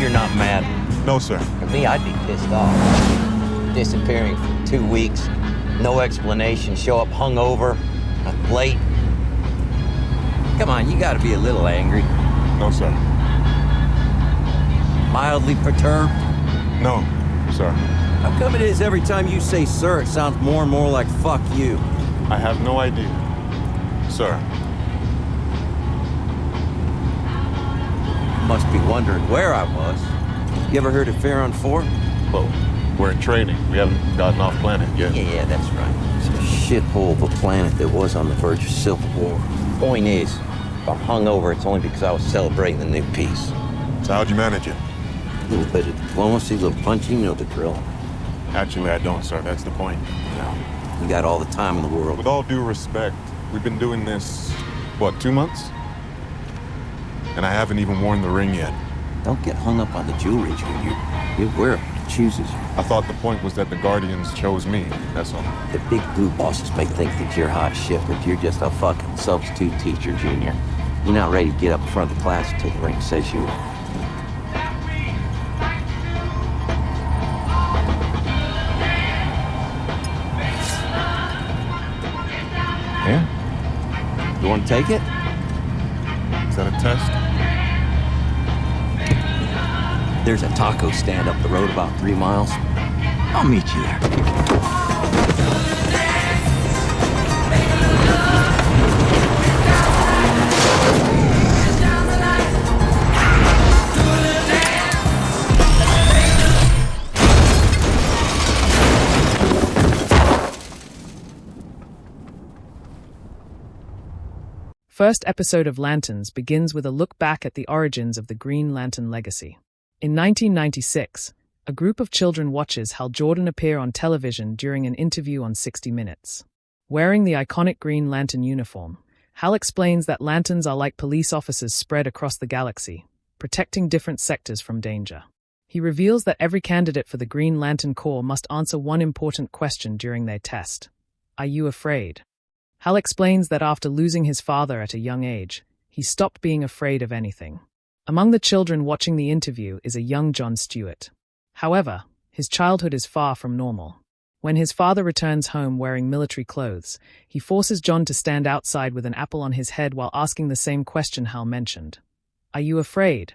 You're not mad. No, sir. For me, I'd be pissed off. Disappearing for 2 weeks, no explanation, show up hungover, late. Come on, you gotta be a little angry. No, sir. Mildly perturbed? No, sir. How come it is every time you say sir, it sounds more and more like fuck you? I have no idea, sir. Must be wondering where I was. You ever heard of Farron 4? Well, we're in training. We haven't gotten off planet yet. Yeah, that's right. It's a shithole of a planet that was on the verge of civil war. Point is, if I'm hungover, it's only because I was celebrating the new peace. So how'd you manage it? A little bit of diplomacy, a little punching, you know the drill. Actually, I don't, sir. That's the point. No, you got all the time in the world. With all due respect, we've been doing this, what, 2 months? And I haven't even worn the ring yet. Don't get hung up on the jewelry, Junior. You wear it, it chooses you. I thought the point was that the Guardians chose me, that's all. The big blue bosses may think that you're hot shit, but you're just a fucking substitute teacher, Junior. You're not ready to get up in front of the class until the ring says you are. Yeah? You want to take it? Is that a test? There's a taco stand up the road about 3 miles. I'll meet you there. First episode of Lanterns begins with a look back at the origins of the Green Lantern legacy. In 1996, a group of children watches Hal Jordan appear on television during an interview on 60 Minutes. Wearing the iconic Green Lantern uniform, Hal explains that lanterns are like police officers spread across the galaxy, protecting different sectors from danger. He reveals that every candidate for the Green Lantern Corps must answer one important question during their test. Are you afraid? Hal explains that after losing his father at a young age, he stopped being afraid of anything. Among the children watching the interview is a young John Stewart. However, his childhood is far from normal. When his father returns home wearing military clothes, he forces John to stand outside with an apple on his head while asking the same question Hal mentioned. Are you afraid?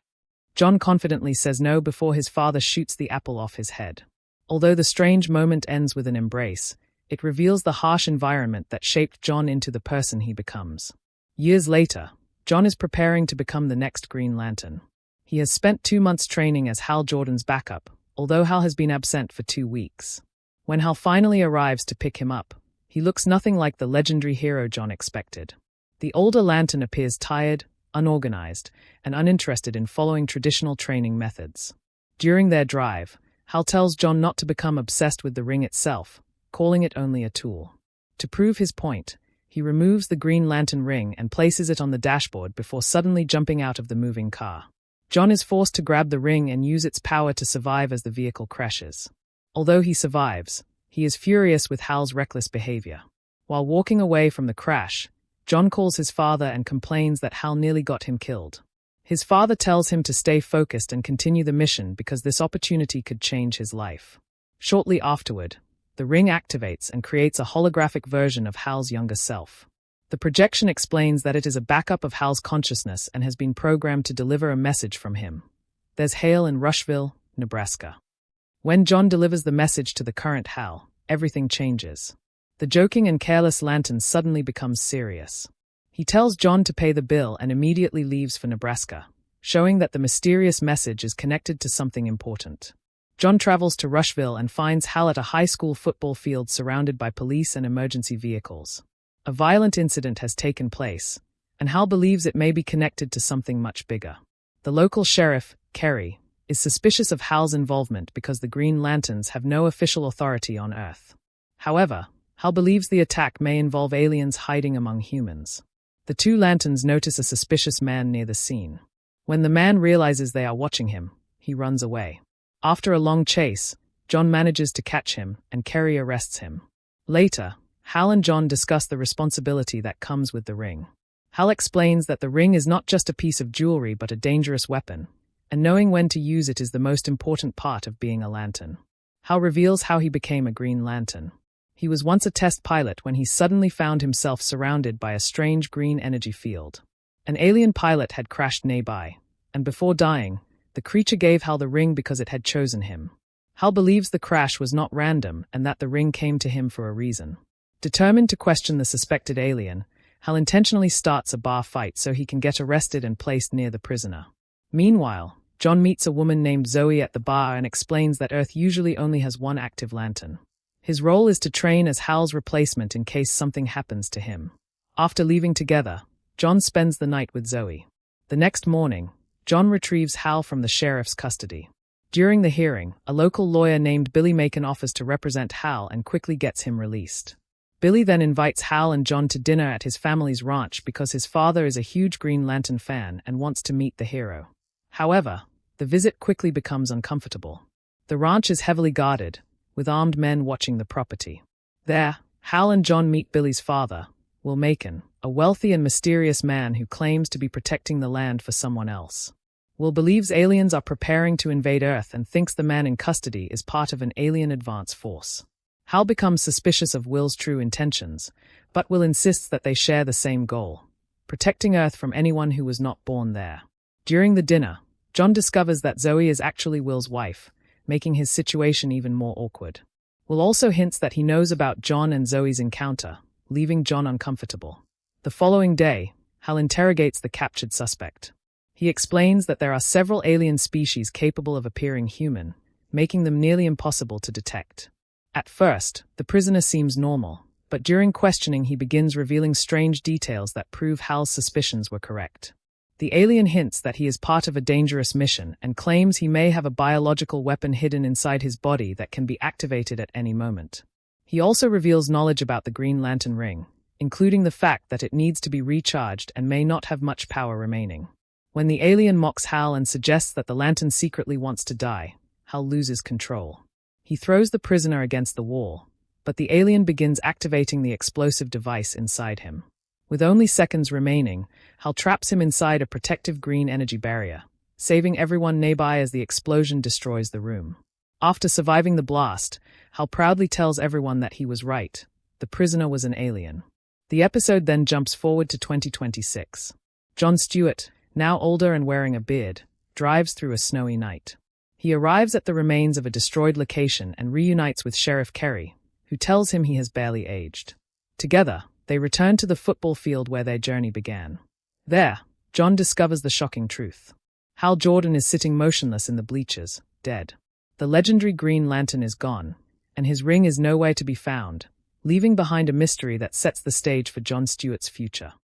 John confidently says no before his father shoots the apple off his head. Although the strange moment ends with an embrace, it reveals the harsh environment that shaped John into the person he becomes. Years later, John is preparing to become the next Green Lantern. He has spent 2 months training as Hal Jordan's backup, although Hal has been absent for 2 weeks. When Hal finally arrives to pick him up, he looks nothing like the legendary hero John expected. The older Lantern appears tired, unorganized, and uninterested in following traditional training methods. During their drive, Hal tells John not to become obsessed with the ring itself, calling it only a tool. To prove his point, he removes the Green Lantern ring and places it on the dashboard before suddenly jumping out of the moving car. John is forced to grab the ring and use its power to survive as the vehicle crashes. Although he survives, he is furious with Hal's reckless behavior. While walking away from the crash, John calls his father and complains that Hal nearly got him killed. His father tells him to stay focused and continue the mission because this opportunity could change his life. Shortly afterward, the ring activates and creates a holographic version of Hal's younger self. The projection explains that it is a backup of Hal's consciousness and has been programmed to deliver a message from him. There's Hale in Rushville, Nebraska. When John delivers the message to the current Hal, everything changes. The joking and careless Lantern suddenly becomes serious. He tells John to pay the bill and immediately leaves for Nebraska, showing that the mysterious message is connected to something important. John travels to Rushville and finds Hal at a high school football field surrounded by police and emergency vehicles. A violent incident has taken place, and Hal believes it may be connected to something much bigger. The local sheriff, Kerry, is suspicious of Hal's involvement because the Green Lanterns have no official authority on Earth. However, Hal believes the attack may involve aliens hiding among humans. The two Lanterns notice a suspicious man near the scene. When the man realizes they are watching him, he runs away. After a long chase, John manages to catch him, and Kerry arrests him. Later, Hal and John discuss the responsibility that comes with the ring. Hal explains that the ring is not just a piece of jewelry but a dangerous weapon, and knowing when to use it is the most important part of being a lantern. Hal reveals how he became a Green Lantern. He was once a test pilot when he suddenly found himself surrounded by a strange green energy field. An alien pilot had crashed nearby, and before dying, the creature gave Hal the ring because it had chosen him. Hal believes the crash was not random and that the ring came to him for a reason. Determined to question the suspected alien, Hal intentionally starts a bar fight so he can get arrested and placed near the prisoner. Meanwhile, John meets a woman named Zoe at the bar and explains that Earth usually only has one active lantern. His role is to train as Hal's replacement in case something happens to him. After leaving together, John spends the night with Zoe. The next morning, John retrieves Hal from the sheriff's custody. During the hearing, a local lawyer named Billy Macon offers to represent Hal and quickly gets him released. Billy then invites Hal and John to dinner at his family's ranch because his father is a huge Green Lantern fan and wants to meet the hero. However, the visit quickly becomes uncomfortable. The ranch is heavily guarded, with armed men watching the property. There, Hal and John meet Billy's father, Will Macon, a wealthy and mysterious man who claims to be protecting the land for someone else. Will believes aliens are preparing to invade Earth and thinks the man in custody is part of an alien advance force. Hal becomes suspicious of Will's true intentions, but Will insists that they share the same goal, protecting Earth from anyone who was not born there. During the dinner, John discovers that Zoe is actually Will's wife, making his situation even more awkward. Will also hints that he knows about John and Zoe's encounter, leaving John uncomfortable. The following day, Hal interrogates the captured suspect. He explains that there are several alien species capable of appearing human, making them nearly impossible to detect. At first, the prisoner seems normal, but during questioning he begins revealing strange details that prove Hal's suspicions were correct. The alien hints that he is part of a dangerous mission and claims he may have a biological weapon hidden inside his body that can be activated at any moment. He also reveals knowledge about the Green Lantern ring, including the fact that it needs to be recharged and may not have much power remaining. When the alien mocks Hal and suggests that the lantern secretly wants to die, Hal loses control. He throws the prisoner against the wall, but the alien begins activating the explosive device inside him. With only seconds remaining, Hal traps him inside a protective green energy barrier, saving everyone nearby as the explosion destroys the room. After surviving the blast, Hal proudly tells everyone that he was right. The prisoner was an alien. The episode then jumps forward to 2026. John Stewart, now older and wearing a beard, drives through a snowy night. He arrives at the remains of a destroyed location and reunites with Sheriff Kerry, who tells him he has barely aged. Together, they return to the football field where their journey began. There, John discovers the shocking truth. Hal Jordan is sitting motionless in the bleachers, dead. The legendary Green Lantern is gone, and his ring is nowhere to be found, leaving behind a mystery that sets the stage for John Stewart's future.